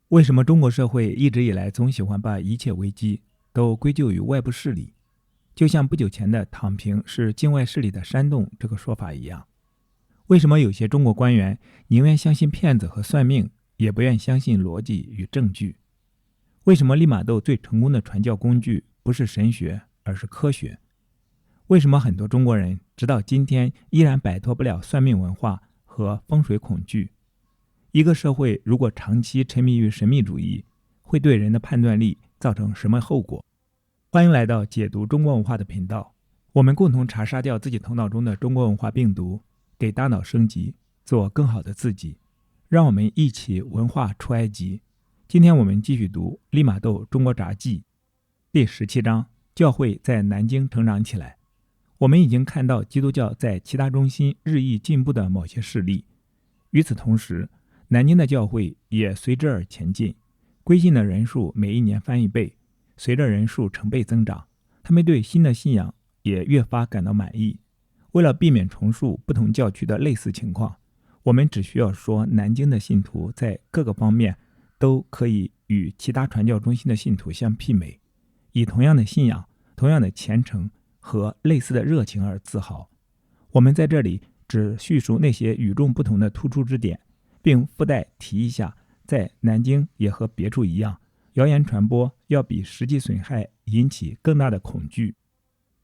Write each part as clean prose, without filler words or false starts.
為什麼中國社會一直以來總喜歡把一切危機都歸咎於外部勢力？就像不久前的躺平是境外勢力的煽動這個說法一樣。為什麼有些中國官員寧願相信騙子和算命，也不願相信邏輯與證據？為什麼利瑪竇最成功的傳教工具不是神學，而是科學？為什麼很多中國人直到今天依然擺脫不了算命文化和風水恐懼？一個社會如果長期沉迷於神秘主義，會對人的判斷力造成什麼後果？歡迎來到解讀中國文化的頻道，我們共同查殺掉自己頭腦中的中國文化病毒，給大腦升級，做更好的自己。讓我們一起文化出埃及。今天我們繼續讀利瑪竇中國札記第17章，教會在南京成長起來。我們已經看到基督教在其他中心日益進步的某些事例，與此同時，南京的教会也隨之而前進，歸信的人數每一年翻一倍，隨着人數成倍增長，他們對新的信仰也越發感到滿意。為了避免重述不同教区的類似情況，我們只需要說南京的信徒在各個方面都可以與其他傳教中心的信徒相媲美，以同樣的信仰、同樣的虔誠和類似的熱情而自豪。我們在這裡只敘述那些與眾不同的突出之點，並附帶提一下，在南京也和別處一樣，謠言傳播要比實際損害引起更大的恐懼。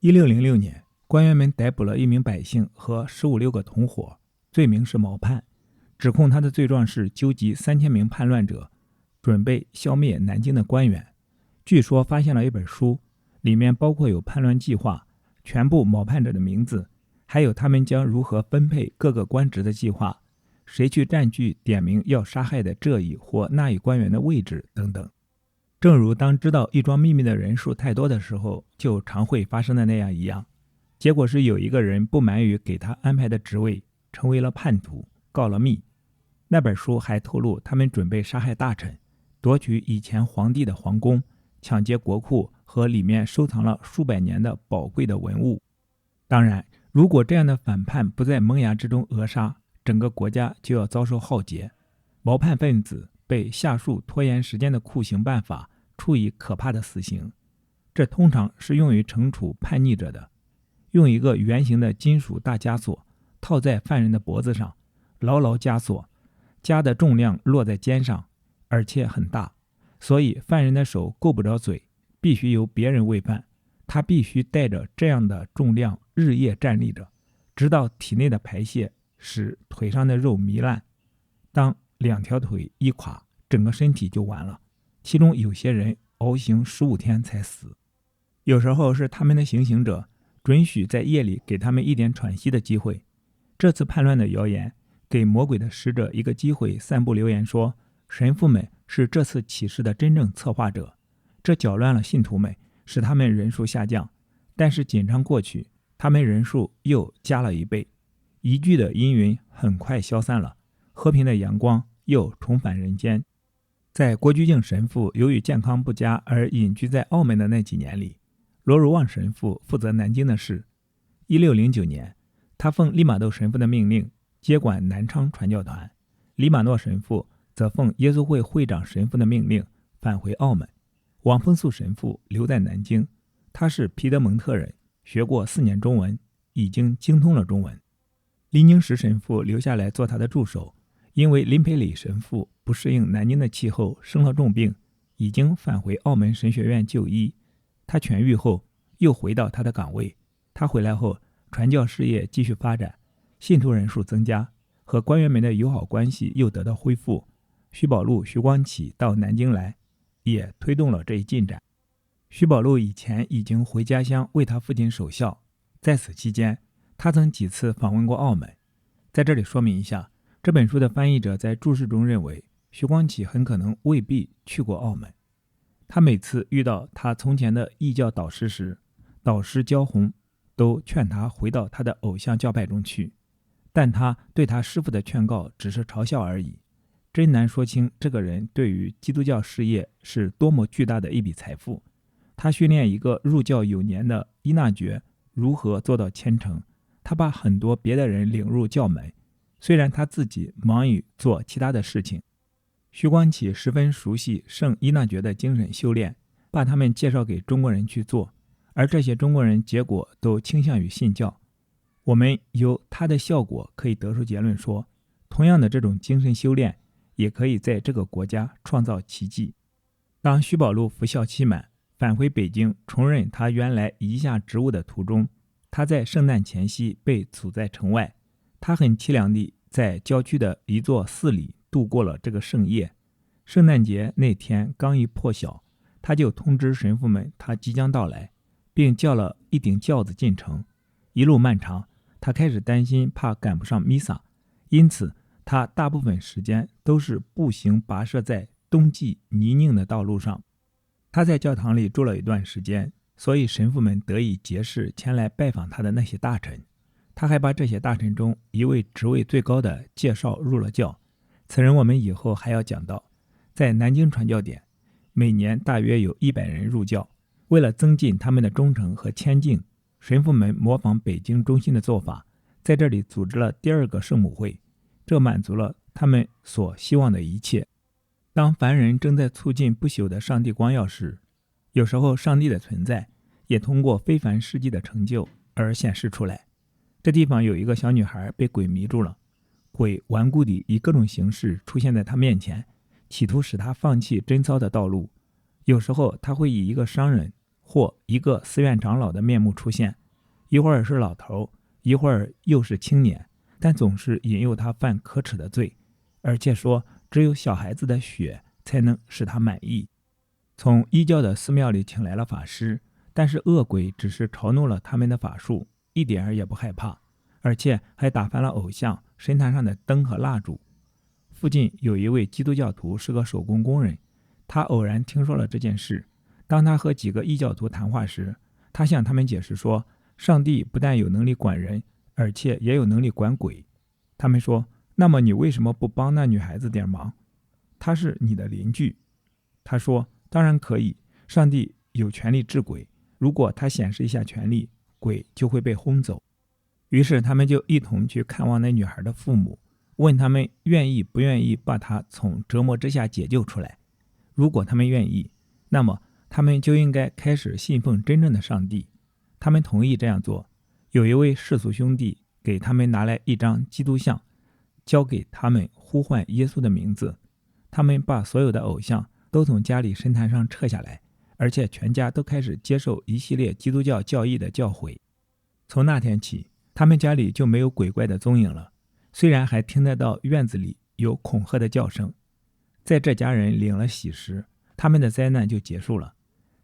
1606年，官員們逮捕了一名百姓和15、16個同夥，罪名是謀叛，指控他的罪狀是糾集3000名叛亂者，準備消滅南京的官員。據說發現了一本書，裡面包括有叛亂計劃、全部謀叛者的名字，還有他們將如何分配各個官職的計劃，誰去佔據點名要殺害的這一或那一官員的位置等等。正如當知道一樁秘密的人數太多的時候，就常會發生的那樣一樣，結果是有一個人不滿於給他安排的職位，成為了叛徒，告了密。那本書還透露他們準備殺害大臣，奪取以前皇帝的皇宮，搶劫國庫和裡面收藏了數百年的寶貴的文物。當然，如果這樣的反叛不在萌芽之中扼殺，整個國家就要遭受浩劫。謀叛分子被下述拖延时间的酷刑辦法處以可怕的死刑，這通常是用於懲處叛逆者的。用一個圓形的金屬大枷鎖套在犯人的脖子上，牢牢枷鎖，枷的重量落在肩上，而且很大，所以犯人的手夠不着嘴，必須由別人餵飯。他必須帶着這樣的重量日夜站立着，直到體內的排泄使腿上的肉糜爛。當2條腿一垮，整個身體就完了。其中有些人熬刑15天才死。有時候是他们的行刑者准許在夜裡給他們一點喘息的機會。這次叛亂的謠言給魔鬼的使者一個機會散布流言說，神父們是這次起事的真正策劃者。這攪亂了信徒們，使他們人數下降。但是緊張過去，他們人數又加了1倍。疑懼的陰雲很快消散了，和平的陽光又重返人間。在郭居敬神父由於健康不佳而隱居在澳門的那幾年裡，羅如望神父負責南京的事。1609年，他奉利瑪竇神父的命令接管南昌傳教團，黎馬諾神父則奉耶穌會會長神父的命令返回澳門。王風素神父留在南京，他是皮德蒙特人，學過4年中文，已經精通了中文。林寧什神父留下來做他的助手，因為林培里神父不適應南京的氣候，生了重病，已經返回澳門神學院就醫。他痊癒後又回到他的崗位。他回來後，傳教事業繼續發展，信徒人數增加，和官員們的友好關係又得到恢復。徐寶祿、徐光啟到南京來，也推動了這一進展。徐寶祿以前已經回家鄉為他父親守孝，在此期間，他曾幾次訪問過澳門。在這裡說明一下，這本書的翻譯者在注釋中認為，徐光啟很可能未必去過澳門。他每次遇到他從前的異教導師時，導師焦紅都勸他回到他的偶像教派中去，但他對他師父的勸告只是嘲笑而已。真難說清這個人對於基督教事業是多麼巨大的一筆財富。他訓練一個入教有年的伊納爵如何做到虔誠，他把很多別的人領入教門，雖然他自己忙於做其他的事情。徐光啟十分熟悉聖依納爵的精神修煉，把他們介紹給中國人去做，而這些中國人結果都傾向於信教。我們由他的效果可以得出結論說，同樣的這種精神修煉也可以在這個國家創造奇蹟。當徐保祿服孝期滿，返回北京重任他原來遺下職務的途中，他在聖誕前夕被阻在城外。他很淒涼地在郊區的一座寺裡度過了這個聖夜。聖誕節那天剛一破曉，他就通知神父們他即將到來，並叫了一頂轎子進城。一路漫長，他開始擔心怕趕不上彌撒，因此他大部分時間都是步行跋涉在冬季泥濘的道路上。他在教堂裡住了一段時間，所以神父們得以結識前來拜訪他的那些大臣。他還把這些大臣中一位職位最高的介紹入了教。此人我們以後還要講到。在南京傳教點，每年大約有100人入教。為了增進他們的忠誠和謙敬，神父們模仿北京中心的做法，在這裡組織了第2個聖母會，這滿足了他們所希望的一切。當凡人正在促進不朽的上帝光耀時，有時候上帝的存在也通過非凡事蹟的成就而顯示出來。這地方有一個小女孩被鬼迷住了，鬼頑固地以各種形式出現在她面前，企圖使她放棄贞操的道路。有時候她會以一個商人或一個寺院長老的面目出現，一會兒是老頭，一會兒又是青年，但總是引誘她犯可恥的罪，而且說只有小孩子的血才能使她滿意。從異教的寺廟裡請來了法師，但是惡鬼只是嘲弄了他們的法術，一點兒也不害怕，而且還打翻了偶像、神壇上的燈和蠟燭。附近有一位基督教徒是個手工工人，他偶然聽說了這件事。當他和幾個異教徒談話時，他向他們解釋說，上帝不但有能力管人，而且也有能力管鬼。他們說，那麼你為什麼不幫那女孩子點忙？她是你的鄰居。他說，當然可以，上帝有權力治鬼，如果他顯示一下權力，鬼就会被轰走。於是他們就一同去看望那女孩的父母，問他們願意不願意把她從折磨之下解救出来。如果他們願意，那麼他們就應該開始信奉真正的上帝。他們同意這樣做。有一位世俗兄弟給他們拿來一張基督像，交給他們呼喚耶穌的名字。他們把所有的偶像都從家裡神壇上撤下來，而且全家都開始接受一系列基督教教義的教誨。從那天起，他们家裡就沒有鬼怪的蹤影了，雖然還聽得到院子裡有恐嚇的叫聲。在這家人領了洗時，他們的災難就結束了。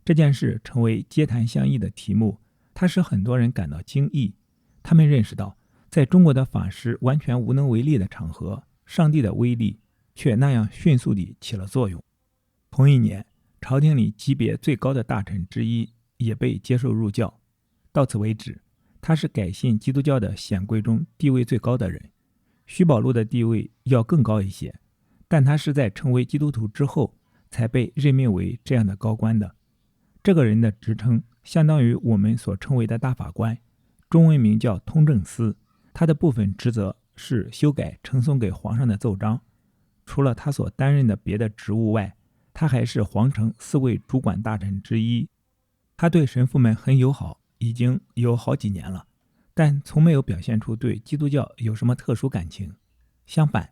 這件事成為街談巷議的題目，它使很多人感到驚異。他們認識到，在中國的法師完全無能為力的場合，上帝的威力卻那樣迅速地起了作用。同一年，朝廷裡級別最高的大臣之一也被接受入教。到此為止，他是改信基督教的顯貴中地位最高的人。徐保祿的地位要更高一些，但他是在成為基督徒之後才被任命為這樣的高官的。這個人的職稱相當於我們所稱為的大法官，中文名叫通政司。他的部分職責是修改呈送給皇上的奏章。除了他所擔任的別的職務外，他還是皇城4位主管大臣之一。他對神父們很友好，已經有好幾年了，但從沒有表現出對基督教有什麼特殊感情。相反，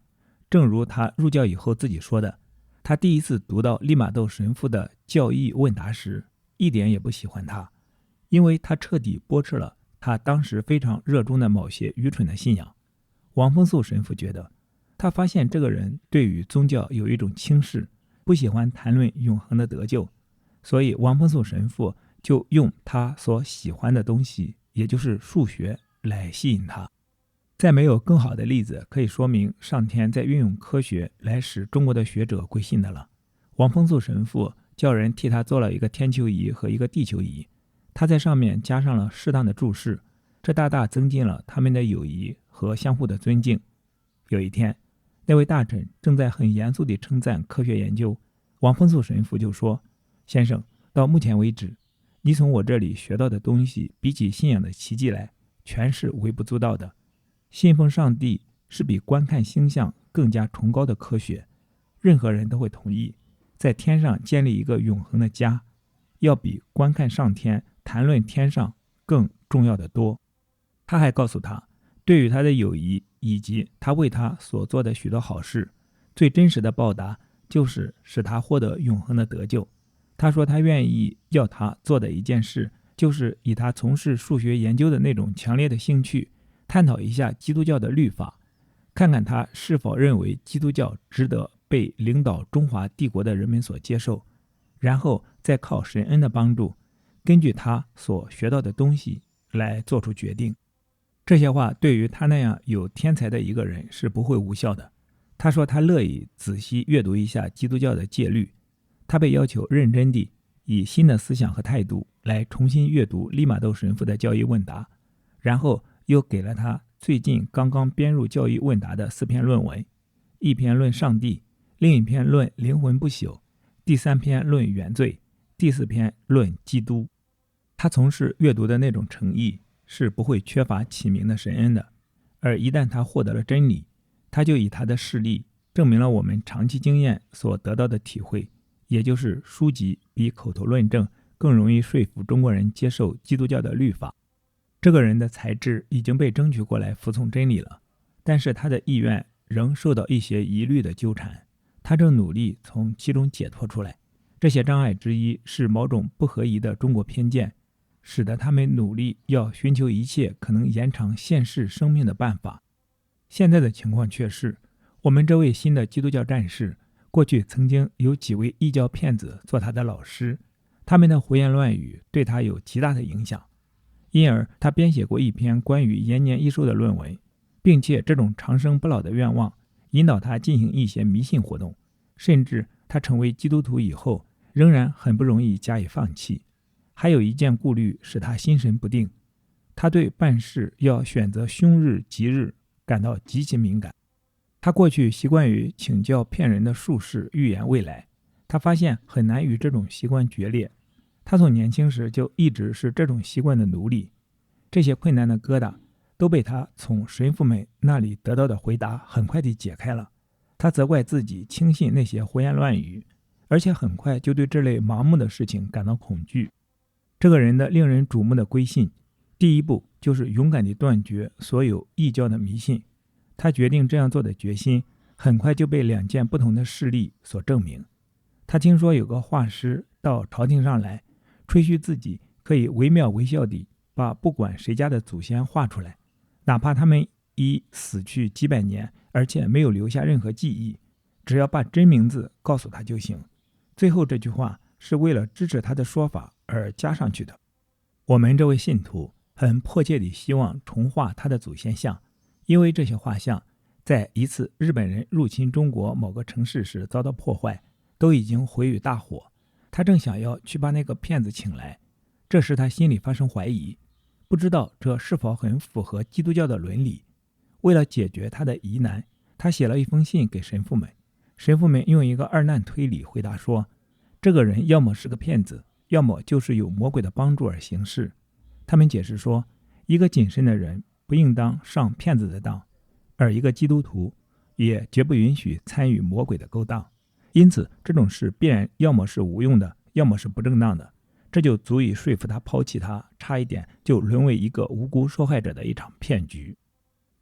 正如他入教以後自己說的，他第一次讀到利瑪窦神父的教義問答時，一點也不喜歡他，因為他徹底駁斥了他當時非常熱衷的某些愚蠢的信仰。王風素神父覺得，他發現這個人對於宗教有一種輕視，不喜歡談論永恆的得救，所以王風素神父就用他所喜歡的東西，也就是數學來吸引他。再沒有更好的例子可以說明上天在運用科學來使中國的學者歸信的了。王風素神父叫人替他做了一個天球儀和一個地球儀，他在上面加上了適當的注釋，這大大增進了他們的友誼和相互的尊敬。有一天，那位大臣正在很嚴肅地稱讚科學研究，王風素神父就說：“先生，到目前為止，你從我這裡學到的東西，比起信仰的奇蹟來，全是微不足道的。信奉上帝是比觀看星象更加崇高的科學。任何人都會同意，在天上建立一個永恆的家，要比觀看上天、談論天上更重要的多。他還告訴他，對於他的友誼以及他為他所做的許多好事，最真實的報答就是使他獲得永恆的得救。他說他願意要他做的一件事，就是以他從事數學研究的那種強烈的興趣，探討一下基督教的律法，看看他是否認為基督教值得被領導中華帝國的人民所接受，然後再靠神恩的幫助，根據他所學到的東西來做出決定。這些話對於他那樣有天才的一個人是不會無效的。他說他樂意仔細閱讀一下基督教的戒律。他被要求認真地以新的思想和態度來重新閱讀利瑪竇神父的教義問答，然後又給了他最近剛剛編入教義問答的4篇論文，一篇論上帝，另一篇論靈魂不朽，第3篇論原罪，第4篇論基督。他從事閱讀的那種誠意是不會缺乏啟明的神恩的，而一旦他獲得了真理，他就以他的事例證明了我們長期經驗所得到的體會，也就是書籍比口頭論證更容易說服中國人接受基督教的律法。這個人的才智已經被爭取過來服從真理了，但是他的意願仍受到一些疑慮的糾纏，他正努力從其中解脫出來。這些障礙之一是某種不合宜的中國偏見，使得他們努力要尋求一切可能延長現世生命的辦法。現在的情況卻是，我們這位新的基督教戰士過去曾經有幾位異教騙子做他的老師，他們的胡言亂語對他有極大的影響，因而他編寫過一篇關於延年益壽的論文，並且這種長生不老的願望引導他進行一些迷信活動，甚至他成為基督徒以後仍然很不容易加以放棄。還有一件顧慮使他心神不定，他對辦事要選擇凶日吉日感到極其敏感。他過去習慣於請教騙人的術士預言未來，他發現很難與這種習慣決裂。他從年輕時就一直是這種習慣的奴隸。這些困難的疙瘩都被他從神父們那裡得到的回答很快地解開了。他責怪自己輕信那些胡言亂語，而且很快就對這類盲目的事情感到恐懼。這個人的令人矚目的歸信，第一步就是勇敢地斷絕所有異教的迷信。他決定這樣做的決心很快就被2件不同的事例所證明。他聽說有個畫師到朝廷上來，吹噓自己可以惟妙惟肖地把不管誰家的祖先畫出來，哪怕他們已死去幾百年，而且沒有留下任何記憶，只要把真名字告訴他就行。最後這句話是為了支持他的說法而加上去的。我們這位信徒很迫切地希望重畫他的祖先像，因為這些畫像在一次日本人入侵中國某個城市時遭到破壞，都已經毀于大火。他正想要去把那個騙子請來，這時他心裡發生懷疑，不知道這是否很符合基督教的倫理。為了解決他的疑難，他寫了一封信給神父們。神父們用一個二難推理回答說，這個人要麼是個騙子，要麼就是有魔鬼的幫助而行事。他們解釋說，一個謹慎的人不應當上騙子的當，而一個基督徒也絕不允許參與魔鬼的勾當。因此，這種事必然要麼是無用的，要麼是不正當的。這就足以說服他拋棄他，差一點就淪為一個無辜受害者的一場騙局。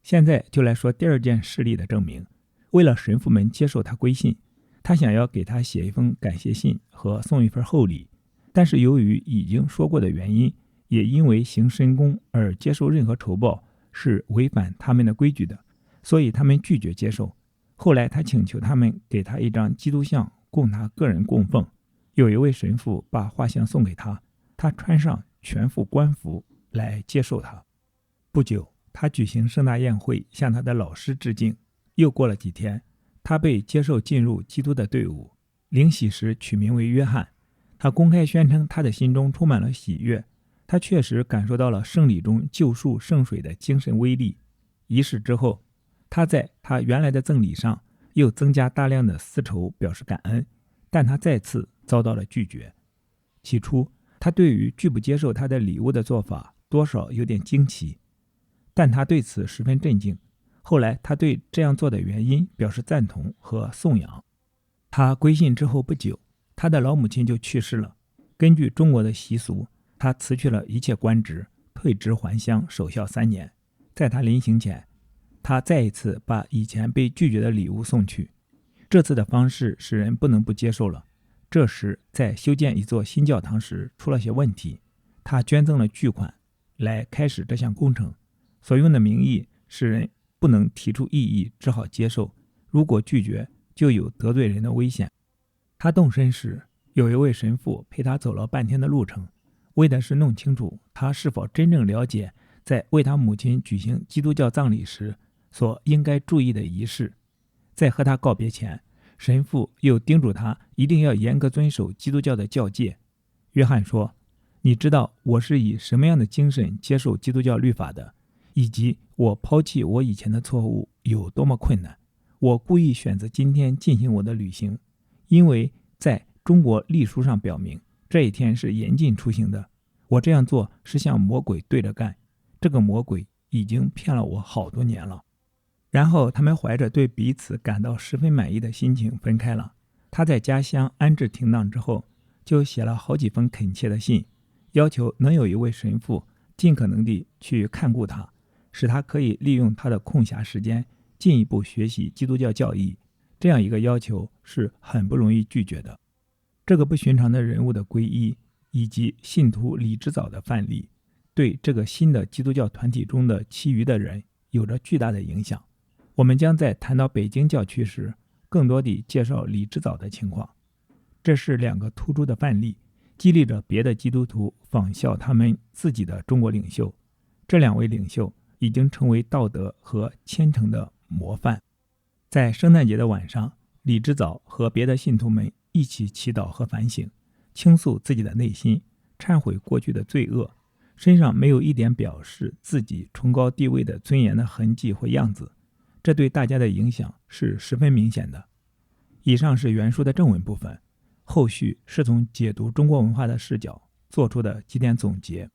現在就來說第2件事例的證明。為了神父們接受他歸信，他想要給他寫一封感謝信和送一份厚禮，但是由於已經說過的原因，也因為行神功而接受任何酬報是違反他們的規矩的，所以他們拒絕接受。後來他請求他們給他一張基督像供他個人供奉，有一位神父把畫像送給他，他穿上全副官服來接受他。不久，他舉行盛大宴會向他的老師致敬。又過了幾天，他被接受進入基督的隊伍，領洗時取名為約翰。他公開宣稱他的心中充滿了喜悅，他確實感受到了聖禮中救贖聖水的精神威力。儀式之後，他在他原來的贈禮上又增加大量的絲綢表示感恩，但他再次遭到了拒絕。起初，他對於拒不接受他的禮物的做法多少有點驚奇，但他對此十分震驚。後來他對這樣做的原因表示贊同和頌揚。他歸信之後不久，他的老母親就去世了。根據中國的習俗，他辭去了一切官職，退職還鄉，守孝3年。在他臨行前，他再一次把以前被拒絕的禮物送去。這次的方式使人不能不接受了。這時在修建一座新教堂時出了些問題，他捐贈了巨款來開始這項工程，所用的名義使人不能提出異議，只好接受。如果拒絕，就有得罪人的危險。他动身時，有一位神父陪他走了半天的路程，為的是弄清楚他是否真正了解在為他母親舉行基督教葬禮時所應該注意的儀式。在和他告別前，神父又叮囑他一定要嚴格遵守基督教的教誡。約翰說，你知道我是以什麼樣的精神接受基督教律法的，以及我拋棄我以前的錯誤有多麼困難。我故意選擇今天進行我的旅行，因為在中國历書上表明這一天是嚴禁出行的。我這樣做是向魔鬼對着幹，這個魔鬼已經騙了我好多年了。然後他們懷着對彼此感到十分滿意的心情分開了。他在家鄉安置停當之後，就寫了好幾封懇切的信，要求能有一位神父盡可能地去看顧他，使他可以利用他的空暇時間進一步學習基督教教義。這樣一個要求是很不容易拒絕的。這個不尋常的人物的皈依，以及信徒李之藻的範例，對這個新的基督教團體中的其餘的人有着巨大的影響。我們將在談到北京教區時，更多地介紹李之藻的情況。這是2個突出的範例，激勵着別的基督徒仿效他們自己的中國領袖。這2位領袖已經成為道德和虔誠的模範。在聖誕節的晚上，李之藻和別的信徒們一起祈禱和反省，傾訴自己的內心，懺悔過去的罪惡，身上沒有一點表示自己崇高地位的尊嚴的痕跡或樣子。這對大家的影響是十分明顯的。以上是原書的正文部分，後續是從解讀中國文化的視角做出的幾點總結。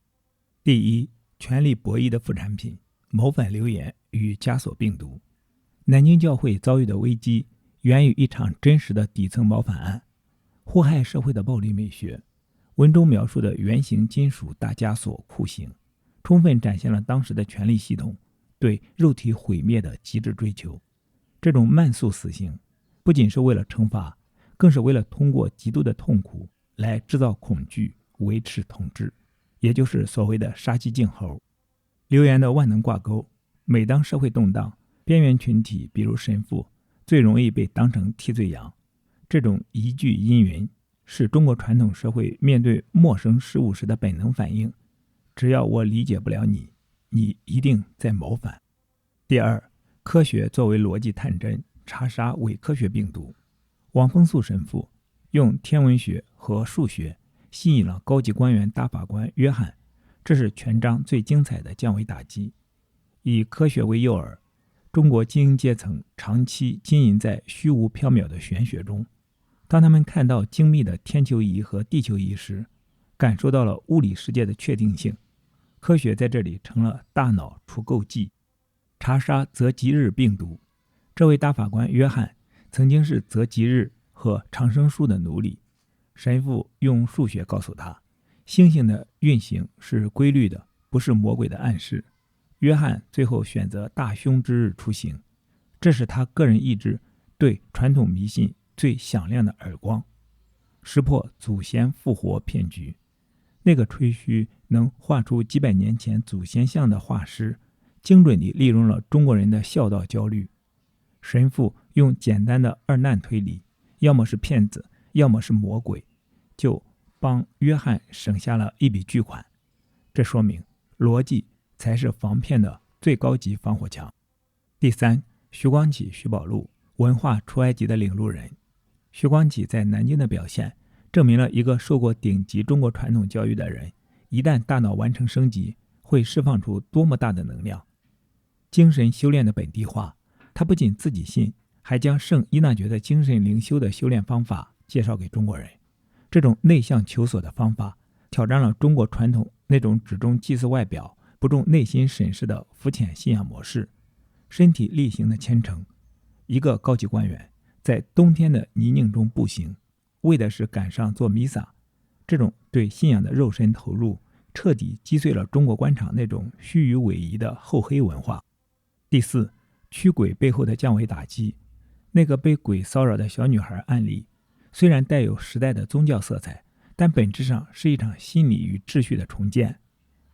第一，權力博弈的副產品，謀反流言與枷鎖病毒。南京教會遭遇的危機源於一場真實的底層謀反案，禍害社會的暴力美學。文中描述的圓形金屬大枷鎖酷刑，充分展現了當時的權力系統對肉體毀滅的極致追求。這種慢速死刑不僅是為了懲罰，更是為了通過極度的痛苦來制造恐懼，維持統治，也就是所謂的殺雞儆猴。流言的萬能掛鈎，每當社會動盪，邊緣群體比如神父最容易被當成替罪羊。這種疑懼陰雲是中國傳統社會面對陌生事物時的本能反應。只要我理解不了你，你一定在謀反。第二，科學作為邏輯探針，查殺偽科學病毒。王風素神父用天文學和數學吸引了高级官员大法官約翰，這是全章最精彩的降維打擊。以科學為誘餌，中國精英階層長期浸淫在虛無縹緲的玄學中。當他們看到精密的天球儀和地球儀時，感受到了物理世界的確定性。科学在這裡成了大腦除垢劑。查殺澤吉日病毒，這位大法官約翰曾經是澤吉日和長生樹的奴隸。神父用數學告訴他，星星的運行是規律的，不是魔鬼的暗示。約翰最後選擇大凶之日出行，這是他個人意志對傳統迷信最響亮的耳光，識破祖先復活騙局。那個吹噓能畫出幾百年前祖先像的畫師，精準地利用了中國人的孝道焦慮。神父用簡單的二難推理，要麼是騙子，要麼是魔鬼，就幫約翰省下了一筆巨款。這說明邏輯才是防騙的最高級防火牆。第三，徐光啟、徐寶路，文化出埃及的領路人。徐光啟在南京的表現，證明了一個受過頂級中國傳統教育的人，一旦大腦完成升級，會釋放出多麼大的能量。精神修煉的本地化，他不僅自己信，還將聖依納爵的精神靈修的修煉方法介紹給中國人。這種內向求索的方法，挑戰了中國傳統那種只重祭祀外表，不重內心審視的膚淺信仰模式。身體力行的虔誠，一個高级官員在冬天的泥濘中步行，為的是趕上做彌撒。這種對信仰的肉身投入，徹底擊碎了中國官場那種虛與委蛇的厚黑文化。第四，驅鬼背後的降維打擊。那個被鬼騷擾的小女孩案例，雖然帶有時代的宗教色彩，但本質上是一場心理與秩序的重建。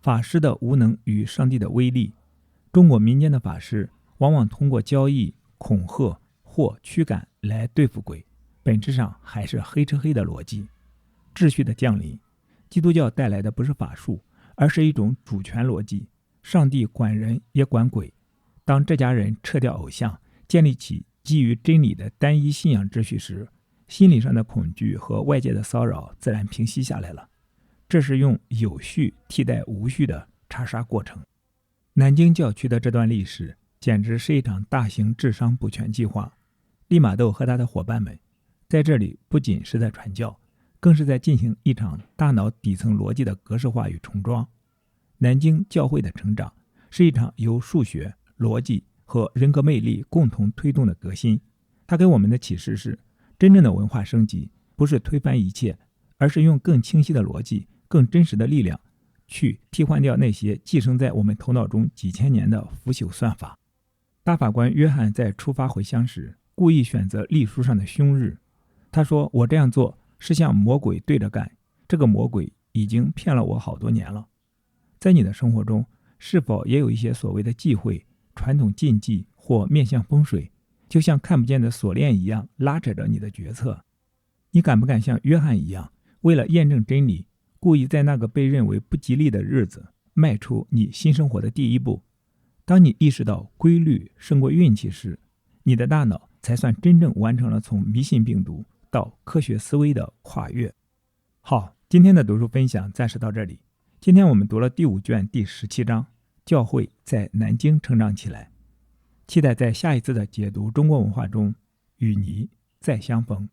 法師的無能與上帝的威力。中國民間的法師往往通過交易、恐嚇或驅趕來對付鬼，本質上還是黑吃黑的邏輯。秩序的降臨，基督教带來的不是法術，而是一種主權邏輯。上帝管人也管鬼。當這家人撤掉偶像，建立起基於真理的單一信仰秩序時，心理上的恐懼和外界的騷擾自然平息下來了。這是用有序替代無序的查殺過程。南京教區的這段歷史簡直是一場大型智商補全計劃。利瑪竇和他的夥伴們在這裡不僅是在傳教，更是在進行一場大腦底層邏輯的格式化與重裝。南京教會的成長是一場由數學、邏輯和人格魅力共同推動的革新。它給我們的啟示是，真正的文化升級不是推翻一切，而是用更清晰的逻輯、更真實的力量去替換掉那些寄生在我們頭腦中幾千年的腐朽算法。大法官約翰在出發回鄉時，故意選擇曆書上的凶日。他說，我這樣做是向魔鬼對着幹，這個魔鬼已經騙了我好多年了。在你的生活中，是否也有一些所謂的忌諱、傳統禁忌或面向風水，就像看不見的鎖鏈一樣拉扯着你的決策？你敢不敢像約翰一樣，為了驗證真理，故意在那個被認為不吉利的日子邁出你新生活的第一步？當你意識到規律勝過運氣時，你的大腦才算真正完成了從迷信病毒到科學思維的跨越。好，今天的讀書分享暫時到這裡。今天我們讀了第5卷第17章，教會在南京成長起來。期待在下一次的解讀中國文化中與你再相逢。